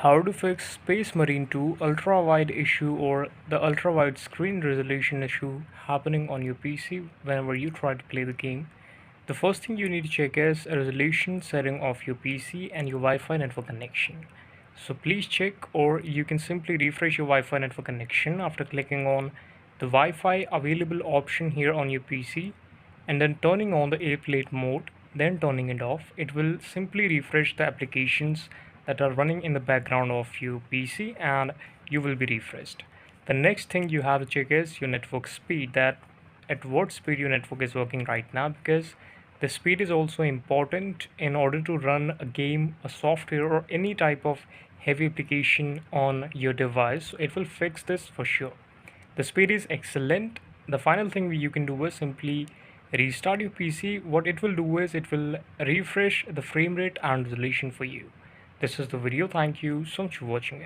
How to fix Space Marine 2 ultra-wide issue or the ultra-wide screen resolution issue happening on your PC whenever you try to play the game. The first thing you need to check is a resolution setting of your PC and your Wi-Fi network connection. So please check, or you can simply refresh your Wi-Fi network connection after clicking on the Wi-Fi available option here on your PC and then turning on the airplane mode, then turning it off. It will simply refresh the applications that are running in the background of your PC and you will be refreshed. The next thing you have to check is your network speed, that at what speed your network is working right now, because the speed is also important in order to run a game, a software, or any type of heavy application on your device. So it will fix this for sure. The speed is excellent. The final thing you can do is simply restart your PC. What it will do is it will refresh the frame rate and resolution for you. This is the video. Thank you so much for watching it.